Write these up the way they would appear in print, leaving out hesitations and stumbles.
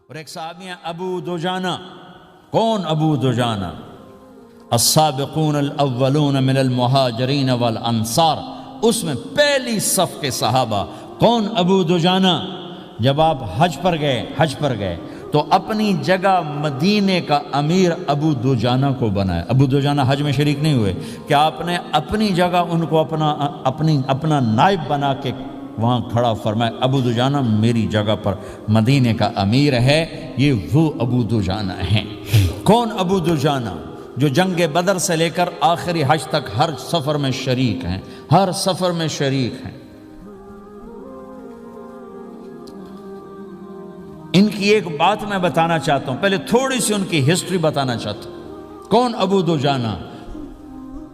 اور ایک صحابی ہیں ابو دجانہ. کون ابو دجانہ؟ السابقون الاولون من المہاجرین والانصار، اس میں پہلی صف کے صحابہ. کون ابو دجانہ؟ جب آپ حج پر گئے تو اپنی جگہ مدینے کا امیر ابو دجانہ کو بنایا. ابو دجانہ حج میں شریک نہیں ہوئے کہ آپ نے اپنی جگہ ان کو اپنا نائب بنا کے وہاں کھڑا فرمایا ابو دجانہ میری جگہ پر مدینے کا امیر ہے. یہ وہ ابو دجانہ ہیں. کون ابو دجانہ؟ جو جنگ بدر سے لے کر آخری حج تک ہر سفر میں شریک ہیں. ان کی ایک بات میں بتانا چاہتا ہوں، پہلے تھوڑی سی ان کی ہسٹری بتانا چاہتا ہوں. کون ابو دجانہ؟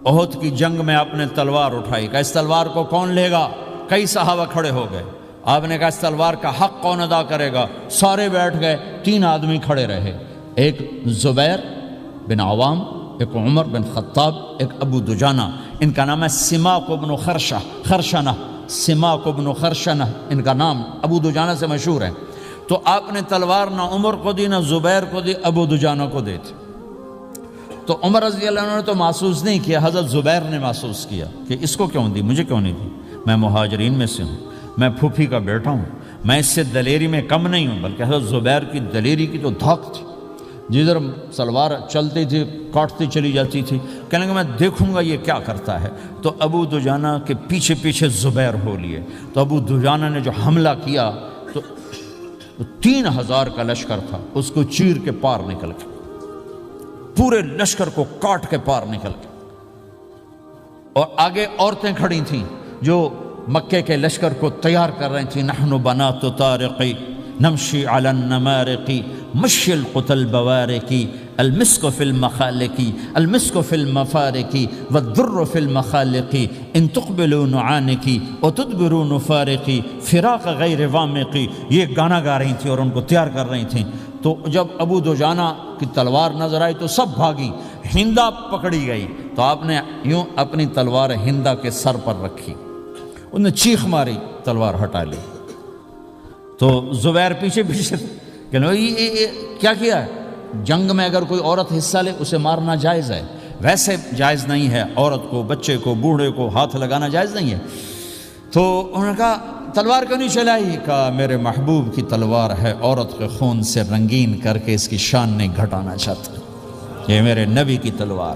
احد کی جنگ میں آپ نے تلوار اٹھائی، کہ اس تلوار کو کون لے گا؟ کئی صحابہ کھڑے ہو گئے. آپ نے کہا اس تلوار کا حق کون ادا کرے گا؟ سارے بیٹھ گئے. 3 آدمی کھڑے رہے، ایک زبیر بن عوام، ایک عمر بن خطاب، ایک ابو دجانہ. ان کا نام ہے سماک بن خرشنہ. سماک بن خرشنہ ان کا نام ابو دجانہ سے مشہور ہے. تو آپ نے تلوار نہ عمر کو دی، نہ زبیر کو دی، ابو دجانہ کو دی تھی. تو عمر رضی اللہ عنہ نے تو محسوس نہیں کیا، حضرت زبیر نے محسوس کیا کہ اس کو کیوں دی، مجھے کیوں نہیں دی؟ میں مہاجرین میں سے ہوں، میں پھوپھی کا بیٹا ہوں، میں اس سے دلیری میں کم نہیں ہوں. بلکہ حضرت زبیر کی دلیری کی تو دھاک تھی، جدھر سلوار چلتی تھی کاٹتی چلی جاتی تھی. کہنے کہ میں دیکھوں گا یہ کیا کرتا ہے. تو ابو دجانہ کے پیچھے پیچھے زبیر ہو لیے. تو ابو دجانہ نے جو حملہ کیا تو 3000 کا لشکر تھا، اس کو چیر کے پار نکل گئے، پورے لشکر کو کاٹ کے پار نکل گئے. اور آگے عورتیں کھڑی تھیں جو مکے کے لشکر کو تیار کر رہی تھیں. نحن بنات طارقی نمشی علی النمارقی مشی القتل بوارقی المسک فی المخالقی المسک فی المفارقی والذر فی المخالقی ان تقبلوا نعانقی وتدبروا نفارقی فراق غیر وامقی. یہ گانا گا رہی تھیں اور ان کو تیار کر رہی تھیں. تو جب ابو دجانہ کی تلوار نظر آئی تو سب بھاگی. ہندا پکڑی گئی تو آپ نے یوں اپنی تلوار ہندا کے سر پر رکھی، انہوں نے چیخ ماری، تلوار ہٹا لی. تو زبیر پیچھے پیچھے کہ یہ کیا کیا ہے؟ جنگ میں اگر کوئی عورت حصہ لے اسے مارنا جائز ہے، ویسے جائز نہیں ہے. عورت کو، بچے کو، بوڑھے کو ہاتھ لگانا جائز نہیں ہے. تو انہوں نے کہا تلوار کیوں نہیں چلائی؟ کہا میرے محبوب کی تلوار ہے، عورت کے خون سے رنگین کر کے اس کی شان نہیں گھٹانا چاہتا، یہ میرے نبی کی تلوار.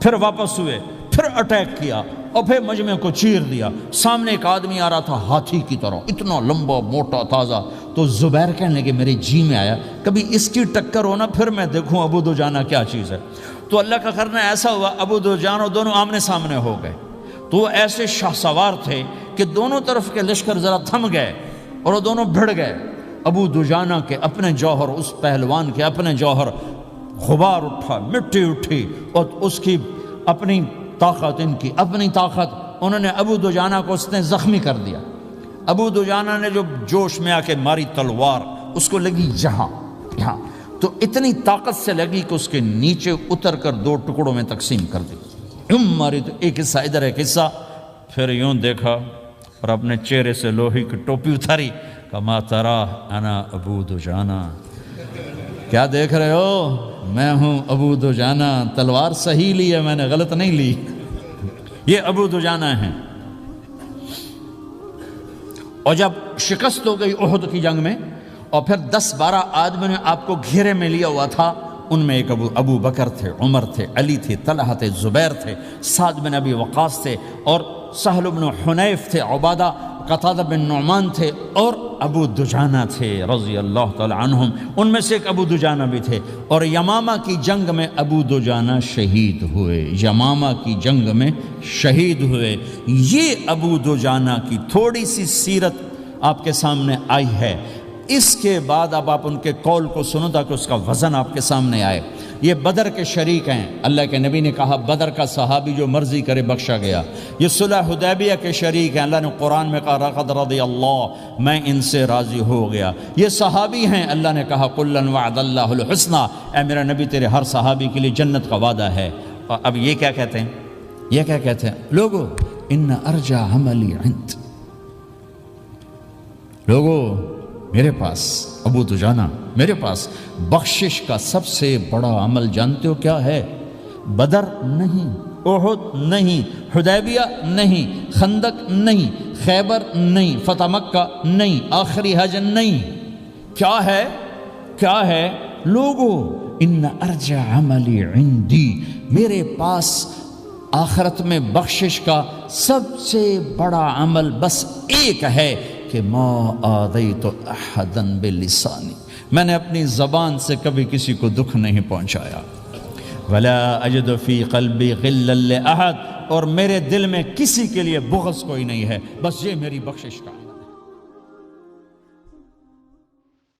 پھر واپس ہوئے، پھر اٹیک کیا اور پھر مجمع کو چیر دیا. سامنے ایک آدمی آ رہا تھا ہاتھی کی طرح، اتنا لمبا موٹا تازہ. تو زبیر کہنے لگے میرے جی میں آیا کبھی اس کی ٹکر ہونا پھر میں دیکھوں ابو دجانہ کیا چیز ہے. تو اللہ کا کرنا ایسا ہوا ابو دجانہ دونوں آمنے سامنے ہو گئے. تو وہ ایسے شاہ سوار تھے کہ دونوں طرف کے لشکر ذرا تھم گئے اور وہ دونوں بھڑ گئے. ابو دجانہ کے اپنے جوہر، اس پہلوان کے اپنے جوہر، غبار اٹھا، مٹی اٹھی، اور اس کی اپنی طاقت، ان کی اپنی طاقت. انہوں نے ابو دجانہ کو اس نے زخمی کر دیا. ابو دجانہ نے جو جوش میں آ کے ماری تلوار، اس کو لگی یہاں، تو اتنی طاقت سے لگی کہ اس کے نیچے اتر کر 2 ٹکڑوں میں تقسیم کر دی. یوں ماری تو ایک حصہ ادھر، ایک حصہ. پھر یوں دیکھا اور اپنے چہرے سے لوہی کی ٹوپی اتاری. کما ترا انا ابو دجانہ، کیا دیکھ رہے ہو؟ میں ہوں ابو دجانہ. تلوار صحیح لی ہے میں نے، غلط نہیں لی. یہ ابو دجانہ ہیں. اور جب شکست ہو گئی احد کی جنگ میں اور پھر 10-12 آدمی نے آپ کو گھیرے میں لیا ہوا تھا، ان میں ایک ابو بکر تھے، عمر تھے، علی تھے، طلحہ تھے، زبیر تھے، سعد بن ابی وقاص تھے، اور سہل بن حنیف تھے، عبادہ قتادہ بن نعمان تھے، اور ابو دجانہ تھے رضی اللہ تعالی عنہم. ان میں سے ایک ابو دجانہ بھی تھے. اور یمامہ کی جنگ میں ابو دجانہ شہید ہوئے. یمامہ کی جنگ میں شہید ہوئے. یہ ابو دجانہ کی تھوڑی سی سیرت آپ کے سامنے آئی ہے. اس کے بعد اب آپ ان کے قول کو سنو تاکہ اس کا وزن آپ کے سامنے آئے. یہ بدر کے شریک ہیں. اللہ کے نبی نے کہا بدر کا صحابی جو مرضی کرے بخشا گیا. یہ صلح حدیبیہ کے شریک ہیں. اللہ نے قرآن میں کہا لقد رضی اللہ، میں ان سے راضی ہو گیا. یہ صحابی ہیں. اللہ نے کہا کلا وعد اللہ الحسنى، اے میرا نبی تیرے ہر صحابی کے لیے جنت کا وعدہ ہے. اور اب یہ کیا کہتے ہیں؟ یہ کیا کہتے ہیں لوگو؟ ان ارجع عملی عند، لوگو میرے پاس ابو دجانہ میرے پاس بخشش کا سب سے بڑا عمل جانتے ہو کیا ہے؟ بدر نہیں، احد نہیں، حدیبیہ نہیں، خندق نہیں، خیبر نہیں، فتح مکہ نہیں، آخری حج نہیں۔ کیا ہے؟ کیا ہے؟ لوگو ان ارجع عملی عندی، میرے پاس آخرت میں بخشش کا سب سے بڑا عمل بس ایک ہے کہ ما آذیت احدا بلسانی، میں نے اپنی زبان سے کبھی کسی کو دکھ نہیں پہنچایا۔ ولا اجد فی قلبی غلا لاحد، اور میرے دل میں کسی کے لیے بغض کوئی نہیں ہے، بس یہ میری بخشش کا